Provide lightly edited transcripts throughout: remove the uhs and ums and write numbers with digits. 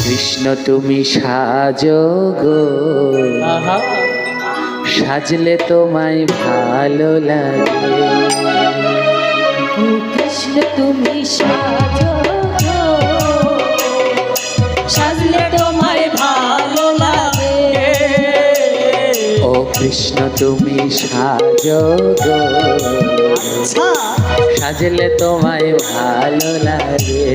কৃষ্ণ তুমি সাজো গো, সাজলে তোমায় ভালো লাগে। ও কৃষ্ণ তুমি সাজো গো, সাজলে তোমায় ভালো লাগে। ও কৃষ্ণ তুমি সাজো গো, সাজলে তোমায় ভালো লাগে।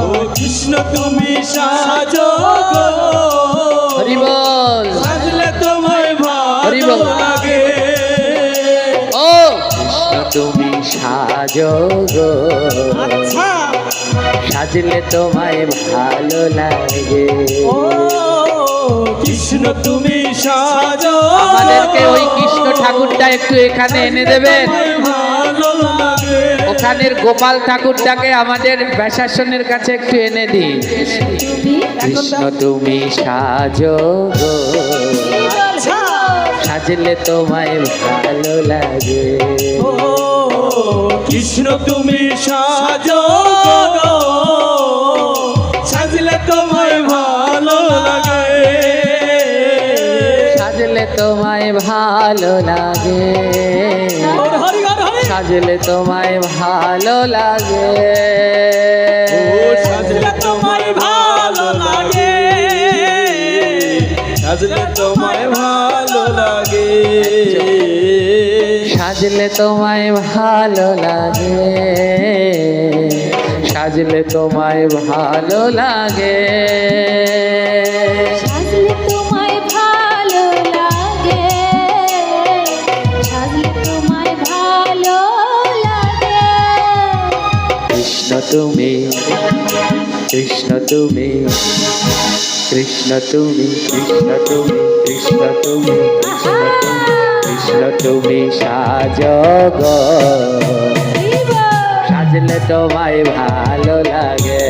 ও কৃষ্ণ তুমি সাজো গো, হরি বল। সাজলে তোমায় হরি ভালো বল। লাগে। ও কৃষ্ণ তুমি সাজো গো, সাজলে তোমায় ভালো লাগে। ও কৃষ্ণ তুমি সাজো, আমাদেরকে ওই কৃষ্ণ ঠাকুরটা একটু এখানে এনে দেবেন। তোমায় ভালো লাগে। ওখানের গোপাল ঠাকুরটাকে আমাদের ব্যাসাসনের কাছে একটু এনে দিন। তুমি কৃষ্ণ তুমি সাজো গো, সাজলে তোমায় ভালো লাগে। ও কৃষ্ণ তুমি সাজো গো, সাজলে তোমায় ভালো লাগে। সাজলে তোমায় ভালো লাগে, হরি হরি হরি। সাজলে তোমায় ভালো লাগে। ও সাজলে তোমায় ভালো লাগে, সাজলে তোমায় ভালো লাগে। সাজলে তোমায় ভালো লাগে, সাজলে তোমায় ভালো লাগে। সাজলে তোমায় ভালো লাগে, সাজলে তোমায় ভালো লাগে। কৃষ্ণ তুমি, কৃষ্ণ তুমি, কৃষ্ণ তুমি, কৃষ্ণ তুমি, কৃষ্ণ তুমি, কৃষ্ণ তুমি, কৃষ্ণ তুমি সাজো গো, সাজলে তোমায় ভালো লাগে।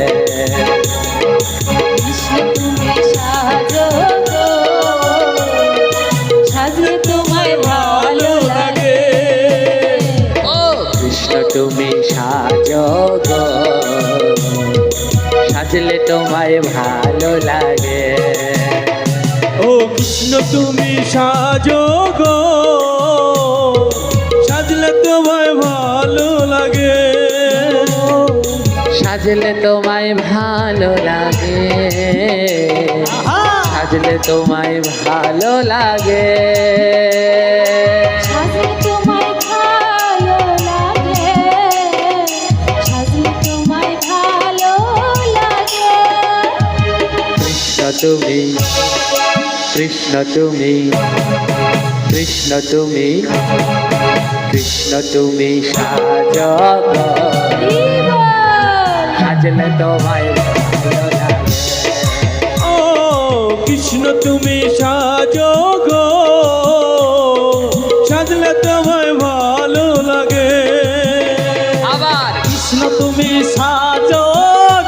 কৃষ্ণ তুমি সাজো গো, সাজলে তোমায় ভালো লাগে। ও কৃষ্ণ তুমি সাজো গো, সাজলে তোমায় ভালো লাগে। ও কৃষ্ণ তুমি সাজো গো, সাজলে তোমায় ভালো লাগে। সাজলে তোমায় ভালো লাগে, সাজলে তোমায় ভালো লাগে। সাজলে তোমায় ভালো লাগে, সাজলে তোমায় ভালো লাগে। কৃষ্ণ তুমি, কৃষ্ণ তুমি, কৃষ্ণ তুমি, কৃষ্ণ তুমি সাজো গো, সাজলে তোমায় ভালো লাগে। ও কৃষ্ণ তুমি সাজো গো, সাজলে তোমায় ভালো লাগে। আবার কৃষ্ণ তুমি সাজো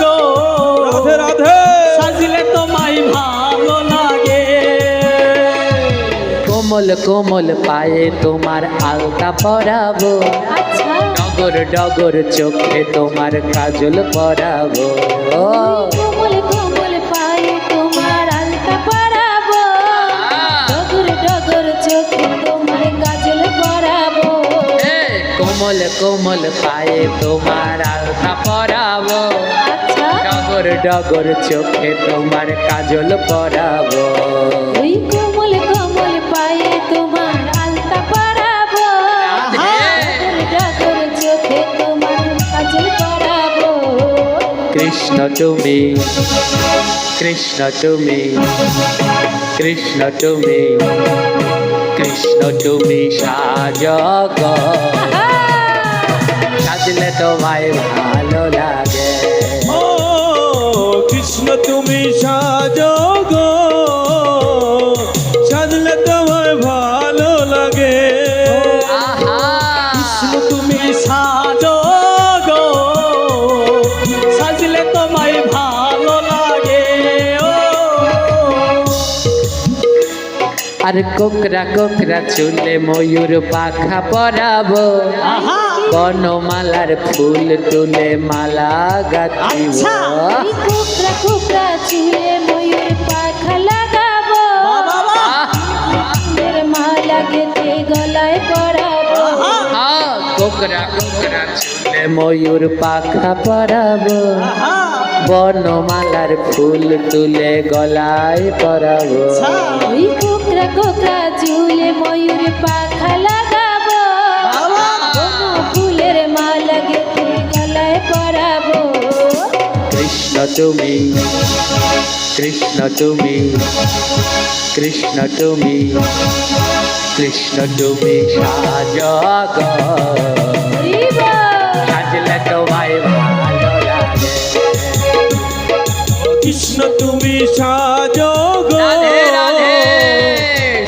গো, রাধে রাধে, সাজলে তোমায় ভালো লাগে। কোমল কোমল পায়ে তোমার আলতা পরাবো, আচ্ছা ডগর ডগর চোখে তোমার কাজল পরাবো। কোমল কোমল পায়ে তোমার আলতা পরাবো, ডগর ডগর চোখে তোমার কাজল পরাবো। কোমল কোমল পায়ে তোমার আলতা পরাবো, আচ্ছা ডগর ডগর চোখে তোমার কাজল পরাবো। ওই কোমল কোমল পায়ে তোমার আলতা পরাবো, ডগর ডগর চোখে তোমার কাজল পরাবো। কৃষ্ণ তুমি, কৃষ্ণ তুমি, কৃষ্ণ তুমি, কৃষ্ণ তুমি সাজো গো, সাজলে তোমায় ভালো লাগে। ও কৃষ্ণ তুমি সাজো গো, সাজলে তোমায় ভালো লাগে। আহা কৃষ্ণ তুমি সাজো গো, সাজলে তোমায় ভালো লাগে। ও আর কোকরা কোকরা চুলে ময়ূর পাখা পরাবো, আহা বনমালার ফুল তুলে মালা গাঁথিব। ওই কোকরা চুলে ময়ূর পাখা লাগাবো ফুলের মালা গেঁথে গলায় পরাবো কোকরা কোকরা চুলে ময়ূর পাখা পরাবো বনমালার ফুল তুলে গলায় পরাবো ওই কোকরা কোকরা চুলে ময়ূর পাখা লাগাবো ফুলের মালা গেঁথে গলায় পরাবো কৃষ্ণ তুমি কৃষ্ণ তুমি কৃষ্ণ তুমি কৃষ্ণ তুমি সাজগ সাজলে তোমায় ভালো লাগে কৃষ্ণ তুমি সাজো গো রাধে রাধে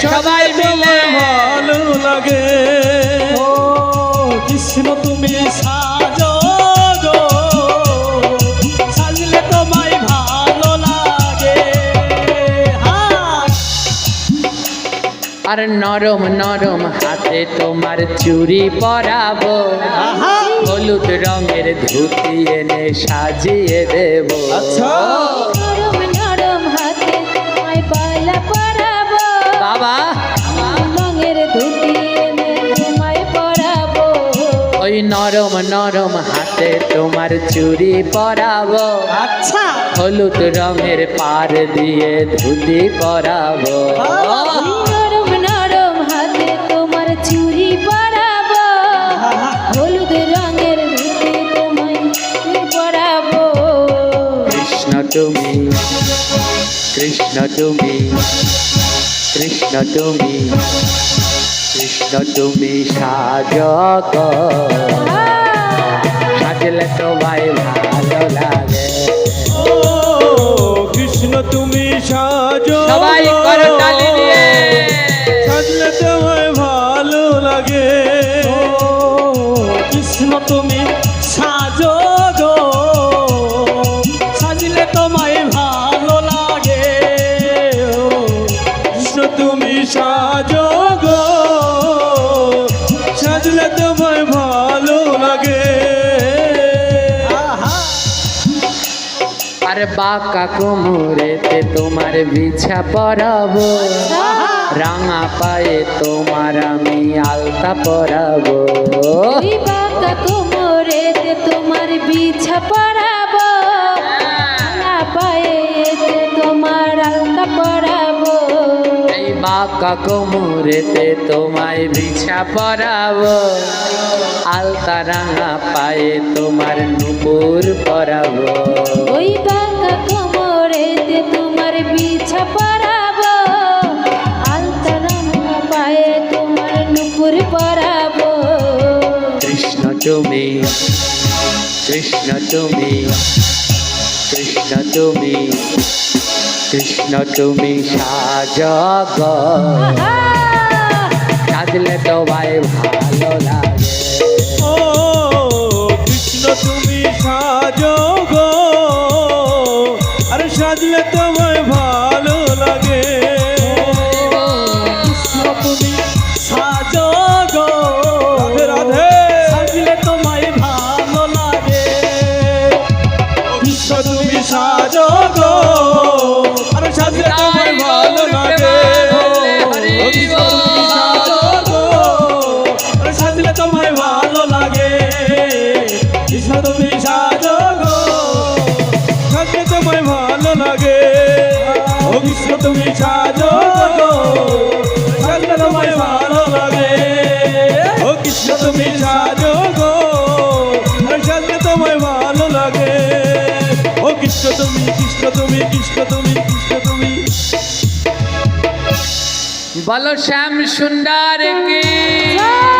সবাই মিলে ভালো লাগে ও কৃষ্ণ তুমি সাজো গো সাজলে তোমায় ভালো লাগে আর নরম নরম হাতে তোমার চুড়ি পরাবো হলুদ রঙের ধুতি এনে সাজিয়ে দেব আচ্ছা নরম নরম হাতে তোমায় পালা পরাবো বাবা রঙের ধুতি এনে তোমায় পরাবো ওই নরম নরম হাতে তোমার চুড়ি পরাবো আচ্ছা হলুদ রঙের পার দিয়ে ধুতি পরাবো ওই নরম নরম হাতে তোমার চুড়ি পরাবো হলুদ রঙের ধুতি তোমায় পরাবো কৃষ্ণ তুমি কৃষ্ণ তুমি কৃষ্ণ তুমি কৃষ্ণ তুমি সাজগ সাজলে তোমায় ভালো লাগে ও কৃষ্ণ তুমি সাজো সবাই গো। করো তালি দিয়ে সাজলে তোমায় ভালো লাগে ও কৃষ্ণ তুমি সাজো গো সাজলে তোমায় ভালো লাগে ও কৃষ্ণ তুমি সাজো গো সাজলে তোমায় ভালো লাগে আর বাঁকা কোমরেতে তোমার বিছা পরাবো রাঙা পায়ে তোমার আমি আলতা পরাবো ওই বাঁকা কোমরেতে তোমার বিছা পরাবো না পায়েতে তোমার আলতা পরাবো এই বাঁকা কোমরেতে তোমায় বিছা পরাবো আলতা রাঙা পায়ে তোমার নুপুর পরাবো ওই বাঁকা কোমরেতে তোমার বিছা পরাবো আলতা রাঙা পায়ে তোমার নুপুর পরাবো কৃষ্ণ তুমি কৃষ্ণ তুমি কৃষ্ণ তুমি কৃষ্ণ তুমি সাজগ আহা! সাজলে তোমায় ভালো লাগে ও কৃষ্ণ তুমি সাজো গো আরে সাজলে তোমায় ভালো লাগে কৃষ্ণ তুমি সাজো গো রাধে রাধে সাজলে তোমায় ভালো লাগে কৃষ্ণ তুমি সাজো গো আরে সাজলে তোমায় ভালো লাগে কৃষ্ণ তুমি সাজো গো আরে সাজলে তোমায় ভালো লাগে কৃষ্ণ তুমি সাজো গো সাজলে তোমায় ভালো লাগে ও কৃষ্ণ তুমি সাজো গো সাজলে তোমায় ভালো লাগে ও কৃষ্ণ তুমি সাজো গো আরে সাজলে তোমায় ভালো লাগে ও কৃষ্ণ তুমি কৃষ্ণ তুমি কৃষ্ণ তুমি কৃষ্ণ তুমি বলো শ্যাম সুন্দর কি জয়!